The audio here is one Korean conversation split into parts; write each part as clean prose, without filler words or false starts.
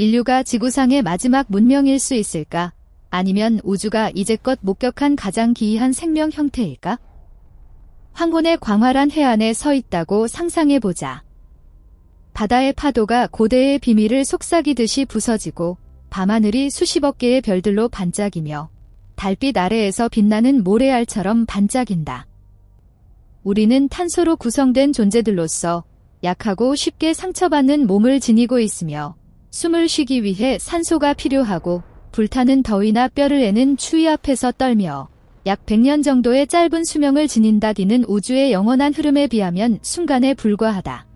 인류가 지구상의 마지막 문명일 수 있을까? 아니면 우주가 이제껏 목격한 가장 기이한 생명 형태일까? 황혼의 광활한 해안에 서 있다고 상상해보자. 바다의 파도가 고대의 비밀을 속삭이듯이 부서지고 밤하늘이 수십억 개의 별들로 반짝이며 달빛 아래에서 빛나는 모래알처럼 반짝인다. 우리는 탄소로 구성된 존재들로서 약하고 쉽게 상처받는 몸을 지니고 있으며 숨을 쉬기 위해 산소가 필요하고 불타는 더위나 뼈를 애는 추위 앞에서 떨며 약 100년 정도의 짧은 수명을 지닌다. 이는 우주의 영원한 흐름에 비하면 순간에 불과하다.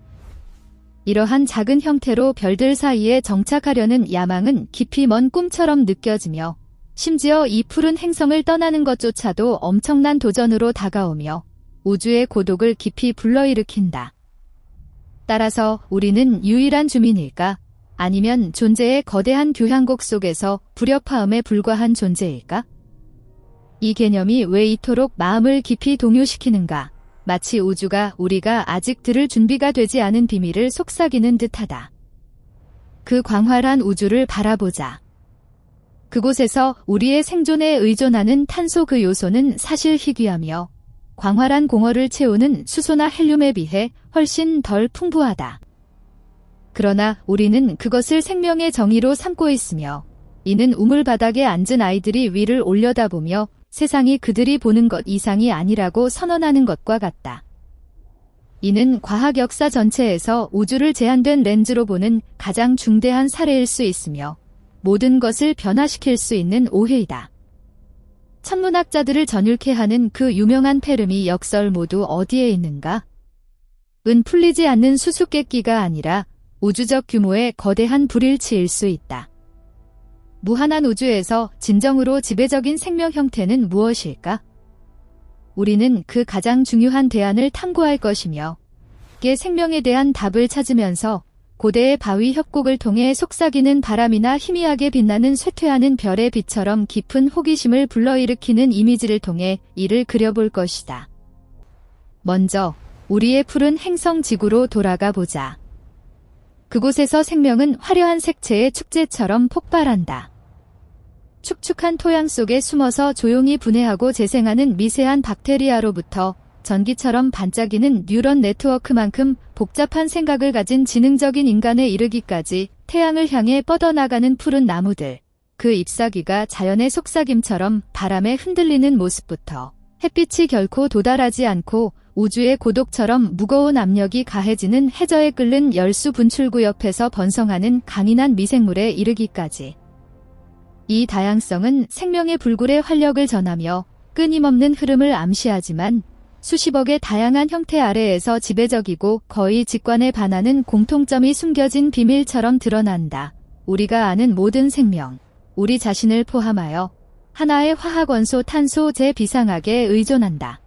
이러한 작은 형태로 별들 사이에 정착하려는 야망은 깊이 먼 꿈처럼 느껴지며 심지어 이 푸른 행성을 떠나는 것조차도 엄청난 도전으로 다가오며 우주의 고독을 깊이 불러일으킨다. 따라서 우리는 유일한 주민일까? 아니면 존재의 거대한 교향곡 속에서 불협화음에 불과한 존재일까? 이 개념이 왜 이토록 마음을 깊이 동요시키는가? 마치 우주가 우리가 아직 들을 준비가 되지 않은 비밀을 속삭이는 듯하다. 그 광활한 우주를 바라보자. 그곳에서 우리의 생존에 의존하는 탄소 그 요소는 사실 희귀하며 광활한 공허를 채우는 수소나 헬륨에 비해 훨씬 덜 풍부하다. 그러나 우리는 그것을 생명의 정의로 삼고 있으며 이는 우물 바닥에 앉은 아이들이 위를 올려다보며 세상이 그들이 보는 것 이상이 아니라고 선언하는 것과 같다. 이는 과학 역사 전체에서 우주를 제한된 렌즈로 보는 가장 중대한 사례일 수 있으며 모든 것을 변화시킬 수 있는 오해이다. 천문학자들을 전율케 하는 그 유명한 페르미 역설 모두 어디에 있는가? 은 풀리지 않는 수수께끼가 아니라 우주적 규모의 거대한 불일치일 수 있다. 무한한 우주에서 진정으로 지배적인 생명 형태는 무엇일까? 우리는 그 가장 중요한 대안을 탐구할 것이며 그 생명에 대한 답을 찾으면서 고대의 바위 협곡을 통해 속삭이는 바람이나 희미하게 빛나는 쇠퇴하는 별의 빛처럼 깊은 호기심을 불러일으키는 이미지를 통해 이를 그려볼 것이다. 먼저 우리의 푸른 행성 지구로 돌아가 보자. 그곳에서 생명은 화려한 색채의 축제처럼 폭발한다. 축축한 토양 속에 숨어서 조용히 분해하고 재생하는 미세한 박테리아로부터 전기처럼 반짝이는 뉴런 네트워크만큼 복잡한 생각을 가진 지능적인 인간에 이르기까지 태양을 향해 뻗어나가는 푸른 나무들, 그 잎사귀가 자연의 속삭임처럼 바람에 흔들리는 모습부터 햇빛이 결코 도달하지 않고 우주의 고독처럼 무거운 압력이 가해지는 해저에 끓는 열수 분출구 옆에서 번성하는 강인한 미생물에 이르기까지. 이 다양성은 생명의 불굴의 활력을 전하며 끊임없는 흐름을 암시하지만 수십억의 다양한 형태 아래에서 지배적이고 거의 직관에 반하는 공통점이 숨겨진 비밀처럼 드러난다. 우리가 아는 모든 생명, 우리 자신을 포함하여 하나의 화학 원소 탄소 제비상학에 의존한다.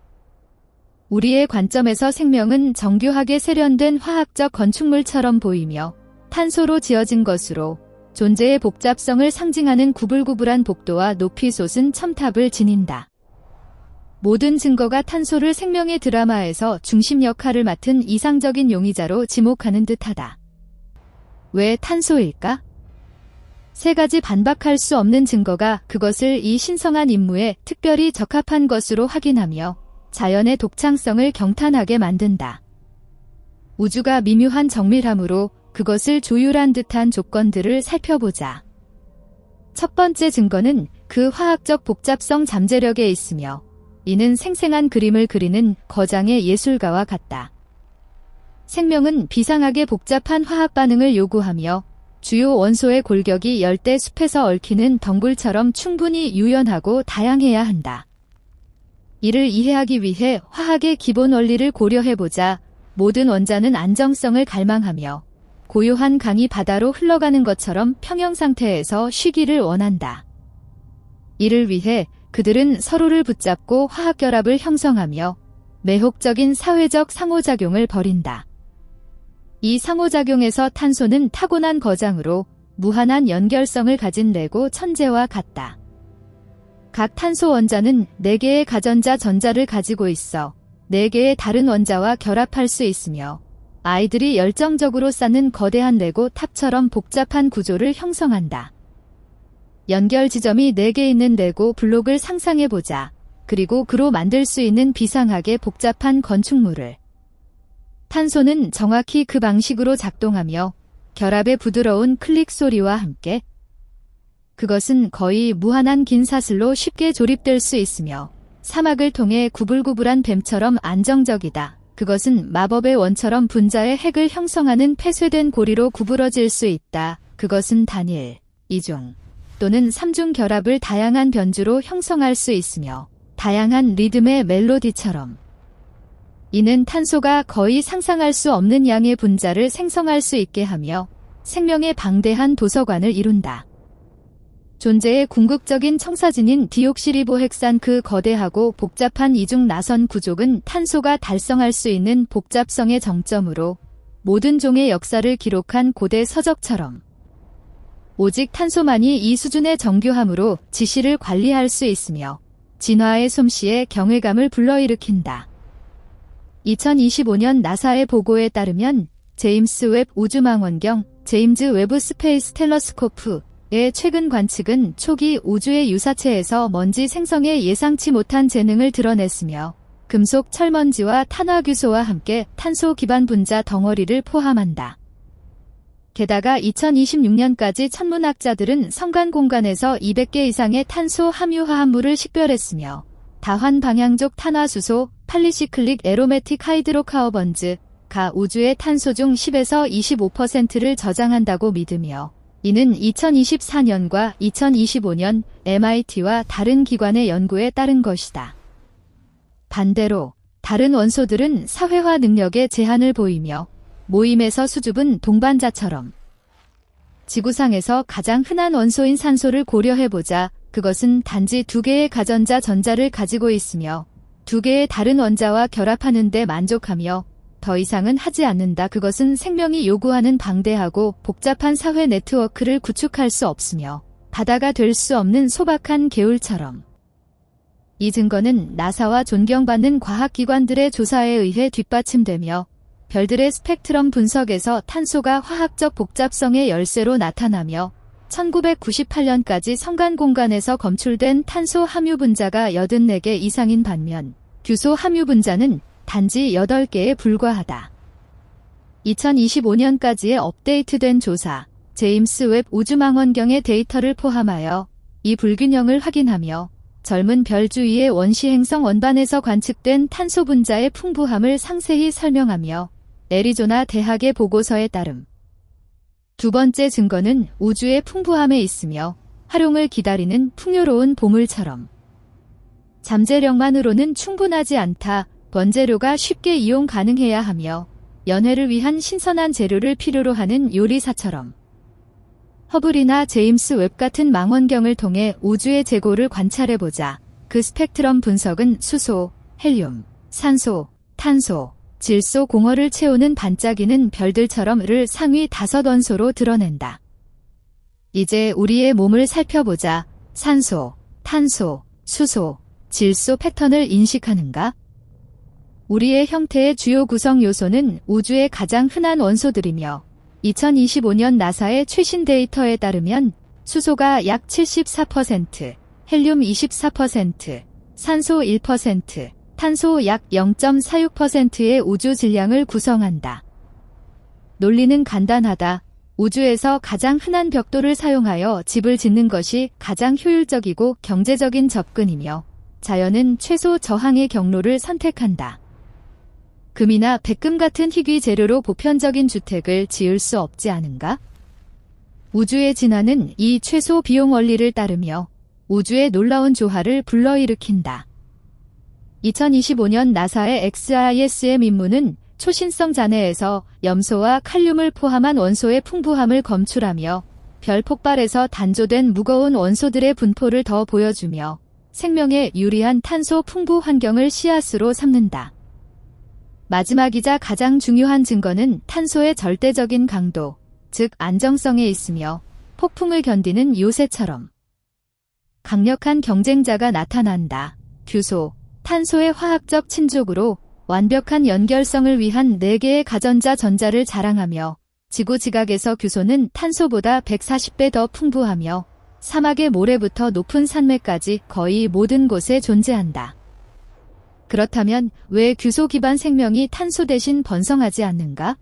우리의 관점에서 생명은 정교하게 세련된 화학적 건축물처럼 보이며 탄소로 지어진 것으로 존재의 복잡성을 상징하는 구불구불한 복도와 높이 솟은 첨탑을 지닌다. 모든 증거가 탄소를 생명의 드라마에서 중심 역할을 맡은 이상적인 용의자로 지목하는 듯하다. 왜 탄소일까? 세 가지 반박할 수 없는 증거가 그것을 이 신성한 임무에 특별히 적합한 것으로 확인하며 자연의 독창성을 경탄하게 만든다. 우주가 미묘한 정밀함으로 그것을 조율한 듯한 조건들을 살펴보자. 첫 번째 증거는 그 화학적 복잡성 잠재력에 있으며 이는 생생한 그림을 그리는 거장의 예술가와 같다. 생명은 비상하게 복잡한 화학 반응을 요구하며 주요 원소의 골격이 열대 숲에서 얽히는 덩굴처럼 충분히 유연하고 다양해야 한다. 이를 이해하기 위해 화학의 기본 원리를 고려해보자. 모든 원자는 안정성을 갈망하며 고요한 강이 바다로 흘러가는 것처럼 평형 상태에서 쉬기를 원한다. 이를 위해 그들은 서로를 붙잡고 화학결합을 형성하며 매혹적인 사회적 상호작용을 벌인다. 이 상호작용에서 탄소는 타고난 거장으로 무한한 연결성을 가진 레고 천재와 같다. 각 탄소 원자는 4개의 가전자 전자를 가지고 있어 4개의 다른 원자와 결합할 수 있으며 아이들이 열정적으로 쌓는 거대한 레고 탑처럼 복잡한 구조를 형성한다. 연결 지점이 4개 있는 레고 블록을 상상해보자. 그리고 그로 만들 수 있는 비상하게 복잡한 건축물을. 탄소는 정확히 그 방식으로 작동하며 결합의 부드러운 클릭 소리와 함께 그것은 거의 무한한 긴 사슬로 쉽게 조립될 수 있으며 사막을 통해 구불구불한 뱀처럼 안정적이다. 그것은 마법의 원처럼 분자의 핵을 형성하는 폐쇄된 고리로 구부러질 수 있다. 그것은 단일, 이중 또는 3중 결합을 다양한 변주로 형성할 수 있으며 다양한 리듬의 멜로디처럼 이는 탄소가 거의 상상할 수 없는 양의 분자를 생성할 수 있게 하며 생명의 방대한 도서관을 이룬다. 존재의 궁극적인 청사진인 디옥시리보핵산 그 거대하고 복잡한 이중 나선 구족은 탄소가 달성할 수 있는 복잡성의 정점으로 모든 종의 역사를 기록한 고대 서적처럼 오직 탄소만이 이 수준의 정교함으로 지시를 관리할 수 있으며 진화의 솜씨에 경외감을 불러일으킨다. 2025년 나사의 보고에 따르면 제임스 웹 우주망원경 제임즈 웨브 스페이스 텔레스코프의 최근 관측은 초기 우주의 유사체에서 먼지 생성에 예상치 못한 재능을 드러냈으며 금속 철먼지와 탄화규소와 함께 탄소 기반 분자 덩어리를 포함한다. 게다가 2026년까지 천문학자들은 성간 공간에서 200개 이상의 탄소 함유 화합물을 식별했으며 다환 방향족 탄화수소, 팔리시클릭 에로매틱 하이드로카ର୍ବ언즈가 우주의 탄소 중 10에서 25%를 저장한다고 믿으며 이는 2024년과 2025년 MIT와 다른 기관의 연구에 따른 것이다. 반대로 다른 원소들은 사회화 능력에 제한을 보이며 모임에서 수줍은 동반자처럼 지구상에서 가장 흔한 원소인 산소를 고려해보자. 그것은 단지 2개의 가전자 전자를 가지고 있으며 2개의 다른 원자와 결합하는 데 만족하며 더 이상은 하지 않는다. 그것은 생명이 요구하는 방대하고 복잡한 사회 네트워크를 구축할 수 없으며 바다가 될 수 없는 소박한 개울처럼. 이 증거는 나사와 존경받는 과학기관들의 조사에 의해 뒷받침되며 별들의 스펙트럼 분석에서 탄소가 화학적 복잡성의 열쇠로 나타나며 1998년까지 성간 공간에서 검출된 탄소 함유 분자가 84개 이상인 반면 규소 함유 분자는 단지 8개에 불과하다. 2025년까지의 업데이트된 조사, 제임스 웹 우주망원경의 데이터를 포함하여 이 불균형을 확인하며 젊은 별 주위의 원시 행성 원반에서 관측된 탄소 분자의 풍부함을 상세히 설명하며 애리조나 대학의 보고서에 따름. 두 번째 증거는 우주의 풍부함에 있으며 활용을 기다리는 풍요로운 보물처럼. 잠재력만으로는 충분하지 않다. 원재료가 쉽게 이용 가능해야 하며 연회를 위한 신선한 재료를 필요로 하는 요리사처럼. 허블이나 제임스 웹 같은 망원경을 통해 우주의 재고를 관찰해보자. 그 스펙트럼 분석은 수소, 헬륨, 산소, 탄소, 질소 공허를 채우는 반짝이는 별들처럼을 상위 5원소로 드러낸다. 이제 우리의 몸을 살펴보자. 산소, 탄소, 수소, 질소 패턴을 인식하는가? 우리의 형태의 주요 구성 요소는 우주의 가장 흔한 원소들이며 2025년 나사의 최신 데이터에 따르면 수소가 약 74%, 헬륨 24%, 산소 1%, 탄소 약 0.46%의 우주 질량을 구성한다. 논리는 간단하다. 우주에서 가장 흔한 벽돌을 사용하여 집을 짓는 것이 가장 효율적이고 경제적인 접근이며 자연은 최소 저항의 경로를 선택한다. 금이나 백금 같은 희귀 재료로 보편적인 주택을 지을 수 없지 않은가? 우주의 진화는 이 최소 비용 원리를 따르며 우주의 놀라운 조화를 불러일으킨다. 2025년 나사의 XISM 임무는 초신성 잔해에서 염소와 칼륨을 포함한 원소의 풍부함을 검출하며 별 폭발에서 단조된 무거운 원소들의 분포를 더 보여주며 생명에 유리한 탄소 풍부 환경을 씨앗으로 삼는다. 마지막이자 가장 중요한 증거는 탄소의 절대적인 강도, 즉 안정성에 있으며 폭풍을 견디는 요새처럼 강력한 경쟁자가 나타난다. 규소, 탄소의 화학적 친족으로 완벽한 연결성을 위한 4개의 가전자 전자를 자랑하며 지구 지각에서 규소는 탄소보다 140배 더 풍부하며 사막의 모래부터 높은 산맥까지 거의 모든 곳에 존재한다. 그렇다면 왜 규소 기반 생명이 탄소 대신 번성하지 않는가?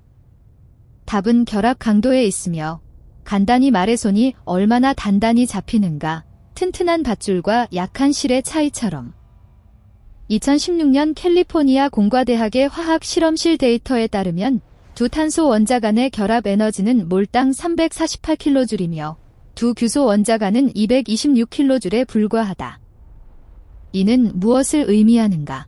답은 결합 강도에 있으며 간단히 말해 손이 얼마나 단단히 잡히는가, 튼튼한 밧줄과 약한 실의 차이처럼. 2016년 캘리포니아 공과대학의 화학 실험실 데이터에 따르면 두 탄소 원자 간의 결합 에너지는 몰당 348kJ이며 두 규소 원자 간은 226kJ에 불과하다. 이는 무엇을 의미하는가?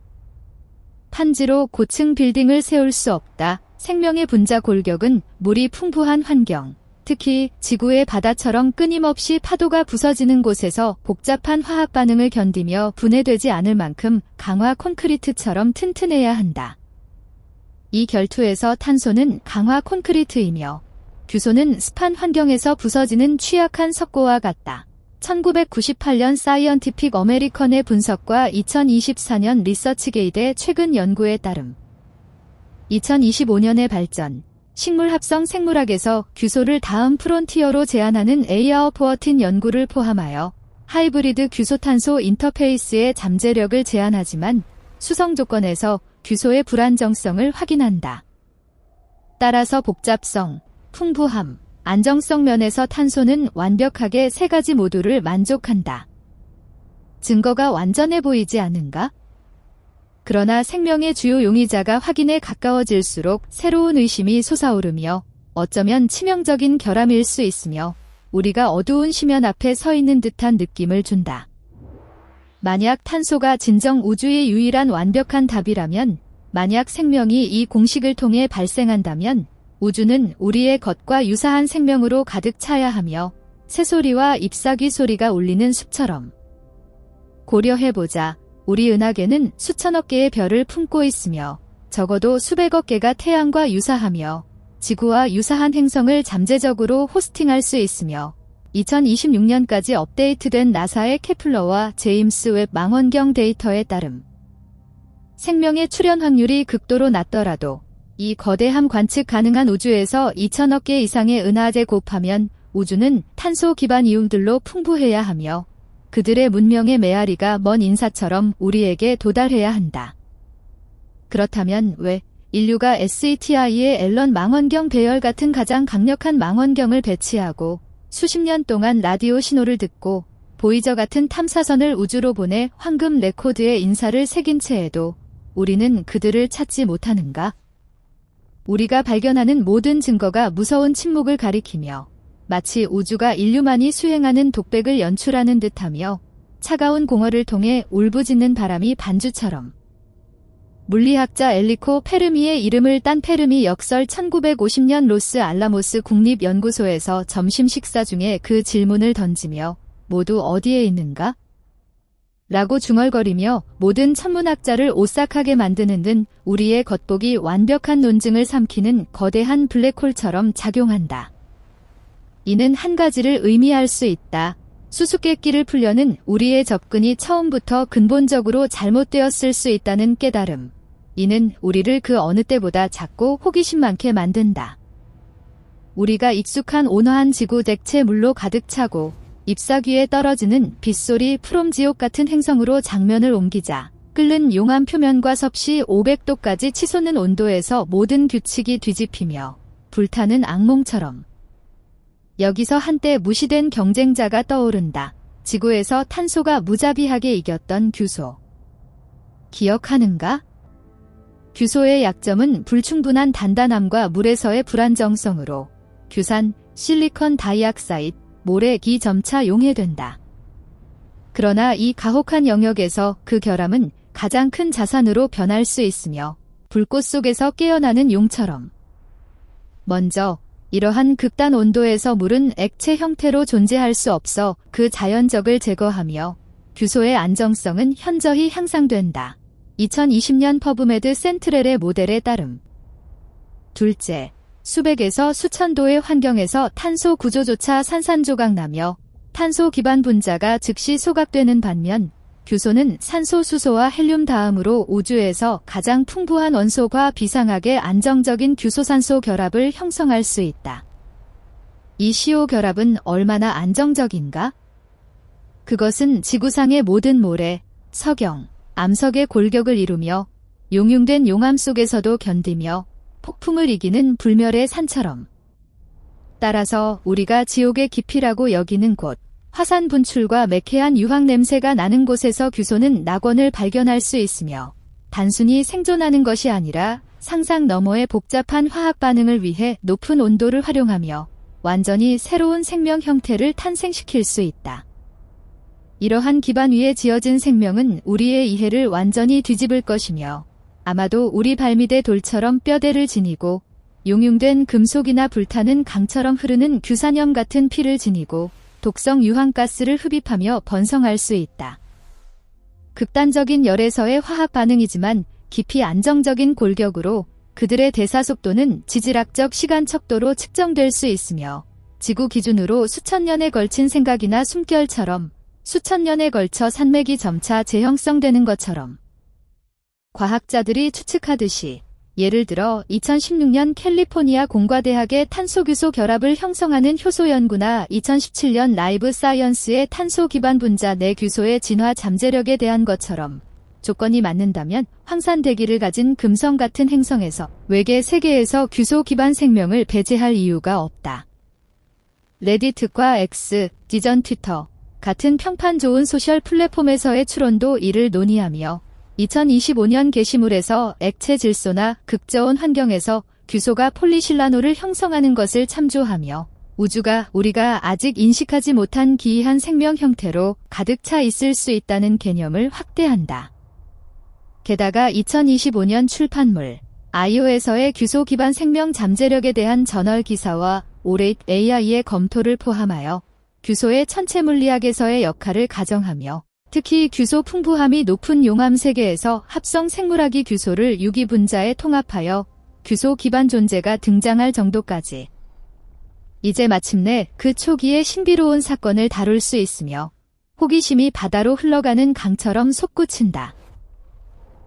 판지로 고층 빌딩을 세울 수 없다. 생명의 분자 골격은 물이 풍부한 환경, 특히 지구의 바다처럼 끊임없이 파도가 부서지는 곳에서 복잡한 화학 반응을 견디며 분해되지 않을 만큼 강화 콘크리트처럼 튼튼해야 한다. 이 결투에서 탄소는 강화 콘크리트이며 규소는 습한 환경에서 부서지는 취약한 석고와 같다. 1998년 사이언티픽 어메리컨의 분석과 2024년 리서치게이트의 최근 연구에 따름 2025년의 발전, 식물합성 생물학에서 규소를 다음 프론티어로 제안하는 에이아어포어틴 연구를 포함하여 하이브리드 규소탄소 인터페이스의 잠재력을 제안하지만 수성 조건에서 규소의 불안정성을 확인한다. 따라서 복잡성, 풍부함, 안정성 면에서 탄소는 완벽하게 3가지 모두를 만족한다. 증거가 완전해 보이지 않은가? 그러나 생명의 주요 용의자가 확인에 가까워질수록 새로운 의심이 솟아오르며 어쩌면 치명적인 결함일 수 있으며 우리가 어두운 심연 앞에 서 있는 듯한 느낌을 준다. 만약 탄소가 진정 우주의 유일한 완벽한 답이라면, 만약 생명이 이 공식을 통해 발생한다면 우주는 우리의 것과 유사한 생명으로 가득 차야 하며 새소리와 잎사귀 소리가 울리는 숲처럼. 고려해보자. 우리 은하계는 수천억 개의 별을 품고 있으며 적어도 수백억 개가 태양과 유사하며 지구와 유사한 행성을 잠재적으로 호스팅할 수 있으며 2026년까지 업데이트된 나사의 케플러와 제임스 웹 망원경 데이터에 따름 생명의 출현 확률이 극도로 낮더라도 이 거대함 관측 가능한 우주에서 2000억 개 이상의 은하제 곱하면 우주는 탄소 기반 이음들로 풍부해야 하며 그들의 문명의 메아리가 먼 인사처럼 우리에게 도달해야 한다. 그렇다면 왜 인류가 SETI의 앨런 망원경 배열 같은 가장 강력한 망원경을 배치하고 수십 년 동안 라디오 신호를 듣고 보이저 같은 탐사선을 우주로 보내 황금 레코드에 인사를 새긴 채에도 우리는 그들을 찾지 못하는가? 우리가 발견하는 모든 증거가 무서운 침묵을 가리키며 마치 우주가 인류만이 수행하는 독백을 연출하는 듯하며 차가운 공허를 통해 울부짖는 바람이 반주처럼. 물리학자 엘리코 페르미의 이름을 딴 페르미 역설 1950년 로스 알라모스 국립연구소에서 점심 식사 중에 그 질문을 던지며 모두 어디에 있는가? 라고 중얼거리며 모든 천문학자를 오싹하게 만드는 듯 우리의 겉보기 완벽한 논증을 삼키는 거대한 블랙홀처럼 작용한다. 이는 한 가지를 의미할 수 있다. 수수께끼를 풀려는 우리의 접근이 처음부터 근본적으로 잘못되었을 수 있다는 깨달음. 이는 우리를 그 어느 때보다 작고 호기심 많게 만든다. 우리가 익숙한 온화한 지구 대체 물로 가득 차고 잎사귀에 떨어지는 빗소리 프롬 지옥 같은 행성으로 장면을 옮기자 끓는 용암 표면과 섭씨 500도까지 치솟는 온도에서 모든 규칙이 뒤집히며 불타는 악몽처럼. 여기서 한때 무시된 경쟁자가 떠오른다. 지구에서 탄소가 무자비하게 이겼던 규소. 기억하는가? 규소의 약점은 불충분한 단단함과 물에서의 불안정성으로 규산, 실리콘 다이옥사이드, 모래,기 점차 용해된다. 그러나 이 가혹한 영역에서 그 결함은 가장 큰 자산으로 변할 수 있으며 불꽃 속에서 깨어나는 용처럼. 먼저 이러한 극단 온도에서 물은 액체 형태로 존재할 수 없어 그 자연적을 제거하며 규소의 안정성은 현저히 향상된다. 2020년 퍼브메드 센트렐의 모델에 따름. 둘째, 수백에서 수천 도의 환경에서 탄소 구조조차 산산조각 나며 탄소 기반 분자가 즉시 소각되는 반면 규소는 산소, 수소와 헬륨 다음으로 우주에서 가장 풍부한 원소과 비상하게 안정적인 규소산소 결합을 형성할 수 있다. 이 CO 결합은 얼마나 안정적인가? 그것은 지구상의 모든 모래, 석영, 암석의 골격을 이루며 용융된 용암 속에서도 견디며 폭풍을 이기는 불멸의 산처럼. 따라서 우리가 지옥의 깊이라고 여기는 곳, 화산 분출과 매캐한 유황 냄새가 나는 곳에서 규소는 낙원을 발견할 수 있으며 단순히 생존하는 것이 아니라 상상 너머의 복잡한 화학 반응을 위해 높은 온도를 활용하며 완전히 새로운 생명 형태를 탄생시킬 수 있다. 이러한 기반 위에 지어진 생명은 우리의 이해를 완전히 뒤집을 것이며 아마도 우리 발밑의 돌처럼 뼈대를 지니고 용융된 금속이나 불타는 강처럼 흐르는 규산염 같은 피를 지니고 독성 유황가스를 흡입하며 번성할 수 있다. 극단적인 열에서의 화학 반응이지만 깊이 안정적인 골격으로 그들의 대사 속도는 지질학적 시간 척도로 측정될 수 있으며 지구 기준으로 수천 년에 걸친 생각이나 숨결처럼 수천 년에 걸쳐 산맥이 점차 재형성되는 것처럼 과학자들이 추측하듯이 예를 들어 2016년 캘리포니아 공과대학의 탄소규소 결합을 형성하는 효소 연구나 2017년 라이브 사이언스의 탄소 기반 분자 내 규소의 진화 잠재력에 대한 것처럼 조건이 맞는다면 황산 대기를 가진 금성 같은 행성에서 외계 세계에서 규소 기반 생명을 배제할 이유가 없다. 레딧과 X, 디전 트위터 같은 평판 좋은 소셜 플랫폼에서의 추론도 이를 논의하며 2025년 게시물에서 액체 질소나 극저온 환경에서 규소가 폴리실라노를 형성하는 것을 참조하며 우주가 우리가 아직 인식하지 못한 기이한 생명 형태로 가득 차 있을 수 있다는 개념을 확대한다. 게다가 2025년 출판물 아이오에서의 규소 기반 생명 잠재력에 대한 저널 기사와 오레이트 AI의 검토를 포함하여 규소의 천체 물리학에서의 역할을 가정하며 특히 규소 풍부함이 높은 용암 세계에서 합성 생물학이 규소를 유기분자에 통합하여 규소 기반 존재가 등장할 정도까지. 이제 마침내 그 초기의 신비로운 사건을 다룰 수 있으며 호기심이 바다로 흘러가는 강처럼 솟구친다.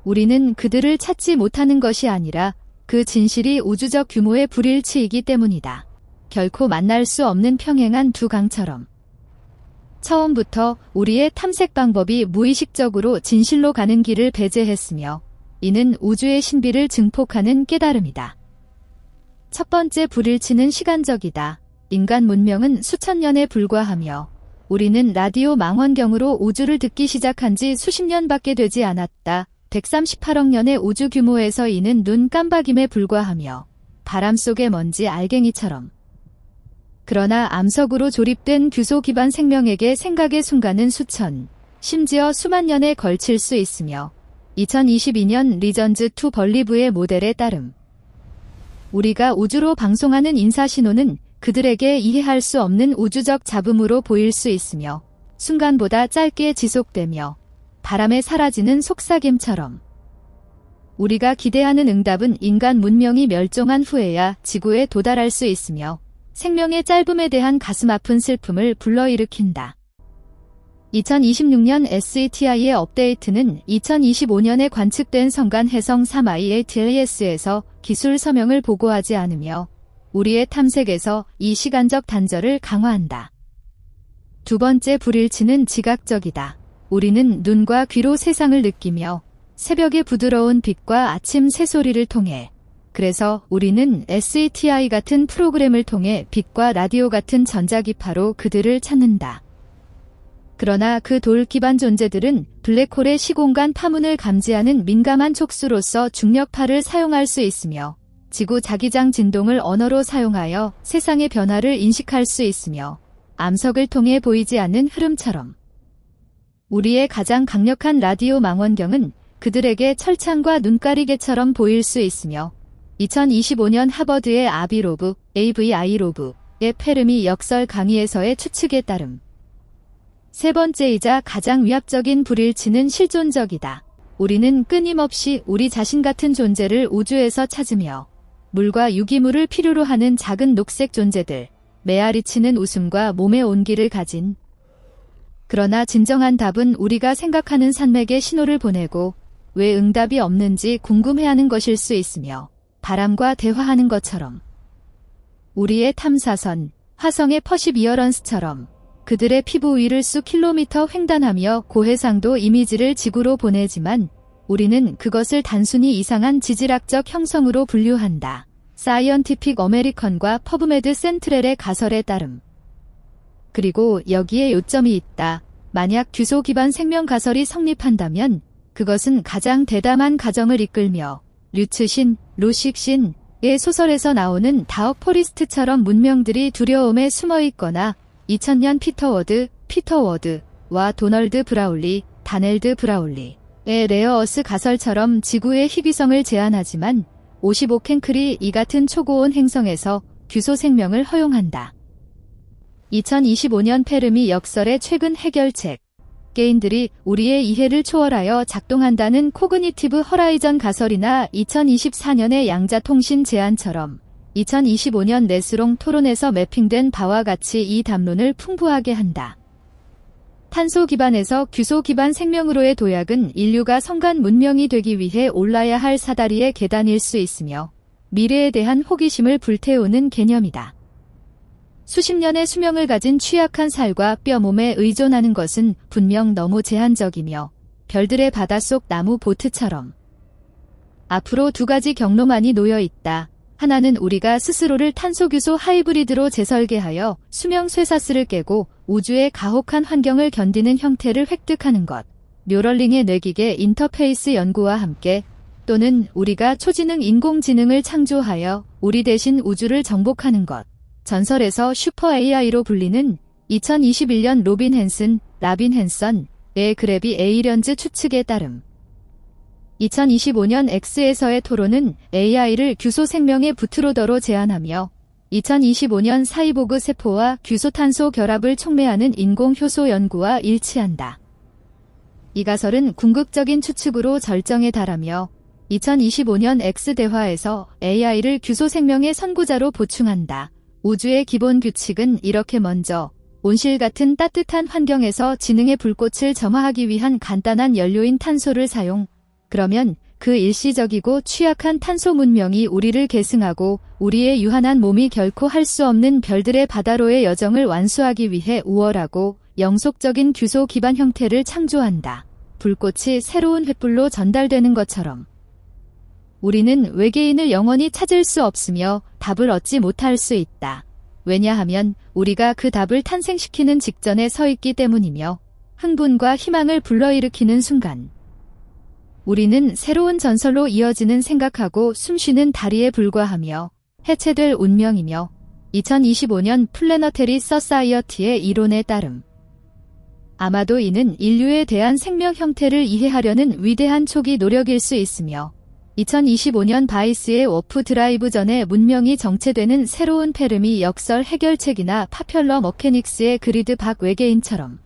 우리는 그들을 찾지 못하는 것이 아니라 그 진실이 우주적 규모의 불일치이기 때문이다. 결코 만날 수 없는 평행한 두 강처럼. 처음부터 우리의 탐색 방법이 무의식적으로 진실로 가는 길을 배제했으며 이는 우주의 신비를 증폭하는 깨달음이다. 첫 번째 불일치는 시간적이다. 인간 문명은 수천 년에 불과하며 우리는 라디오 망원경으로 우주를 듣기 시작한 지 수십 년밖에 되지 않았다. 138억 년의 우주 규모에서 이는 눈 깜박임에 불과하며 바람 속의 먼지 알갱이처럼. 그러나 암석으로 조립된 규소 기반 생명에게 생각의 순간은 수천, 심지어 수만 년에 걸칠 수 있으며 2022년 리전즈 투 벌리브의 모델에 따름 우리가 우주로 방송하는 인사신호는 그들에게 이해할 수 없는 우주적 잡음으로 보일 수 있으며 순간보다 짧게 지속되며 바람에 사라지는 속삭임처럼 우리가 기대하는 응답은 인간 문명이 멸종한 후에야 지구에 도달할 수 있으며 생명의 짧음에 대한 가슴 아픈 슬픔을 불러일으킨다. 2026년 SETI의 업데이트는 2025년에 관측된 성간 해성 3IATLAS에서 기술 서명을 보고하지 않으며 우리의 탐색에서 이 시간적 단절을 강화한다. 두 번째 불일치는 지각적이다. 우리는 눈과 귀로 세상을 느끼며 새벽의 부드러운 빛과 아침 새소리를 통해 그래서 우리는 SETI 같은 프로그램을 통해 빛과 라디오 같은 전자기파로 그들을 찾는다. 그러나 그 돌 기반 존재들은 블랙홀의 시공간 파문을 감지하는 민감한 촉수로서 중력파를 사용할 수 있으며 지구 자기장 진동을 언어로 사용하여 세상의 변화를 인식할 수 있으며 암석을 통해 보이지 않는 흐름처럼 우리의 가장 강력한 라디오 망원경은 그들에게 철창과 눈가리개처럼 보일 수 있으며 2025년 하버드의 아비로브, AVI로브의 페르미 역설 강의에서의 추측에 따름 세 번째이자 가장 위압적인 불일치는 실존적이다. 우리는 끊임없이 우리 자신 같은 존재를 우주에서 찾으며 물과 유기물을 필요로 하는 작은 녹색 존재들, 메아리치는 웃음과 몸의 온기를 가진 그러나 진정한 답은 우리가 생각하는 산맥에 신호를 보내고 왜 응답이 없는지 궁금해하는 것일 수 있으며 바람과 대화하는 것처럼 우리의 탐사선, 화성의 퍼시비어런스처럼 그들의 피부 위를 수 킬로미터 횡단하며 고해상도 이미지를 지구로 보내지만 우리는 그것을 단순히 이상한 지질학적 형성으로 분류한다. 사이언티픽 어메리컨과 퍼브메드 센트럴의 가설에 따름. 그리고 여기에 요점이 있다. 만약 규소 기반 생명 가설이 성립한다면 그것은 가장 대담한 가정을 이끌며 류츠신, 로식신의 소설에서 나오는 다억 포리스트처럼 문명들이 두려움에 숨어있거나 2000년 피터 워드와 도널드 브라울리, 다넬드 브라울리의 레어어스 가설처럼 지구의 희귀성을 제한하지만 55캔클이 이 같은 초고온 행성에서 규소 생명을 허용한다. 2025년 페르미 역설의 최근 해결책. 개인들이 우리의 이해를 초월하여 작동한다는 코그니티브 허라이전 가설이나 2024년의 양자통신 제안처럼 2025년 네스롱 토론에서 매핑된 바와 같이 이 담론을 풍부하게 한다. 탄소 기반에서 규소 기반 생명으로의 도약은 인류가 성간 문명이 되기 위해 올라야 할 사다리의 계단일 수 있으며 미래에 대한 호기심을 불태우는 개념이다. 수십 년의 수명을 가진 취약한 살과 뼈 몸에 의존하는 것은 분명 너무 제한적이며 별들의 바닷속 나무 보트처럼 앞으로 두 가지 경로만이 놓여 있다. 하나는 우리가 스스로를 탄소규소 하이브리드로 재설계하여 수명 쇠사슬을 깨고 우주의 가혹한 환경을 견디는 형태를 획득하는 것. 뇌럴링의 뇌기계 인터페이스 연구와 함께 또는 우리가 초지능 인공지능을 창조하여 우리 대신 우주를 정복하는 것. 전설에서 슈퍼 AI로 불리는 2021년 라빈 헨선의 그래비 에이련즈 추측에 따름 2025년 X에서의 토론은 AI를 규소 생명의 부트로더로 제안하며 2025년 사이보그 세포와 규소탄소 결합을 촉매하는 인공효소 연구와 일치한다. 이 가설은 궁극적인 추측으로 절정에 달하며 2025년 X대화에서 AI를 규소 생명의 선구자로 보충한다. 우주의 기본 규칙은 이렇게 먼저 온실 같은 따뜻한 환경에서 지능의 불꽃을 점화하기 위한 간단한 연료인 탄소를 사용. 그러면 그 일시적이고 취약한 탄소 문명이 우리를 계승하고 우리의 유한한 몸이 결코 할 수 없는 별들의 바다로의 여정을 완수하기 위해 우월하고 영속적인 규소 기반 형태를 창조한다. 불꽃이 새로운 횃불로 전달되는 것처럼. 우리는 외계인을 영원히 찾을 수 없으며 답을 얻지 못할 수 있다. 왜냐하면 우리가 그 답을 탄생시키는 직전에 서 있기 때문이며 흥분과 희망을 불러일으키는 순간 우리는 새로운 전설로 이어지는 생각하고 숨쉬는 다리에 불과하며 해체될 운명이며 2025년 플래너테리 서사이어티의 이론에 따름 아마도 이는 인류에 대한 생명 형태를 이해하려는 위대한 초기 노력일 수 있으며 2025년 바이스의 워프 드라이브 전에 문명이 정체되는 새로운 페르미 역설 해결책이나 파퓰러 머케닉스의 그리드 박 외계인처럼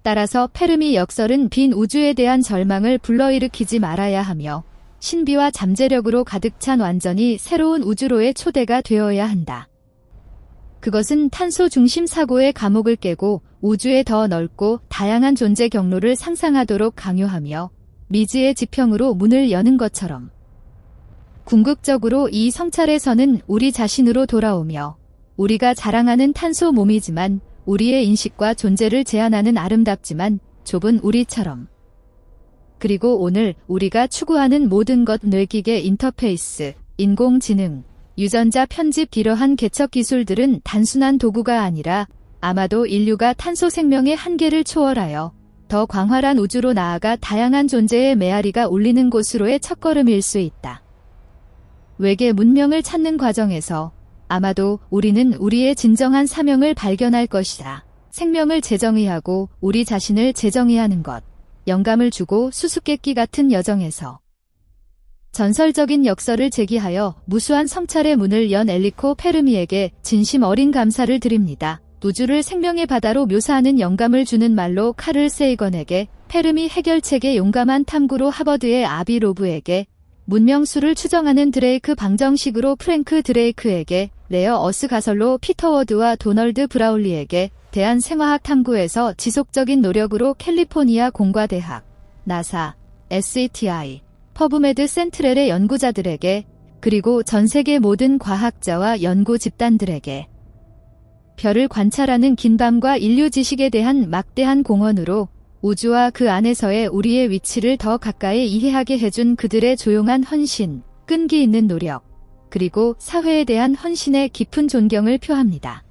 따라서 페르미 역설은 빈 우주에 대한 절망을 불러일으키지 말아야 하며 신비와 잠재력으로 가득 찬 완전히 새로운 우주로의 초대가 되어야 한다. 그것은 탄소 중심 사고의 감옥을 깨고 우주의 더 넓고 다양한 존재 경로를 상상하도록 강요하며 미지의 지평으로 문을 여는 것처럼 궁극적으로 이 성찰에서는 우리 자신으로 돌아오며 우리가 자랑하는 탄소 몸이지만 우리의 인식과 존재를 제한하는 아름답지만 좁은 우리처럼 그리고 오늘 우리가 추구하는 모든 것 뇌기계 인터페이스, 인공지능, 유전자 편집 이러한 개척 기술들은 단순한 도구가 아니라 아마도 인류가 탄소 생명의 한계를 초월하여 더 광활한 우주로 나아가 다양한 존재의 메아리가 울리는 곳으로의 첫걸음일 수 있다. 외계 문명을 찾는 과정에서 아마도 우리는 우리의 진정한 사명을 발견할 것이다. 생명을 재정의하고 우리 자신을 재정의하는 것, 영감을 주고 수수께끼 같은 여정에서 전설적인 역설을 제기하여 무수한 성찰의 문을 연 엘리코 페르미에게 진심 어린 감사를 드립니다. 우주를 생명의 바다로 묘사하는 영감을 주는 말로 카를 세이건에게, 페르미 해결책의 용감한 탐구로 하버드의 아비 로브에게, 문명수를 추정하는 드레이크 방정식으로 프랭크 드레이크에게, 레어 어스 가설로 피터 워드와 도널드 브라울리에게, 대한생화학 탐구에서 지속적인 노력으로 캘리포니아 공과대학, 나사, SETI, 퍼브메드 센트럴의 연구자들에게 그리고 전 세계 모든 과학자와 연구 집단들에게 별을 관찰하는 긴 밤과 인류 지식에 대한 막대한 공헌으로 우주와 그 안에서의 우리의 위치를 더 가까이 이해하게 해준 그들의 조용한 헌신, 끈기 있는 노력, 그리고 사회에 대한 헌신의 깊은 존경을 표합니다.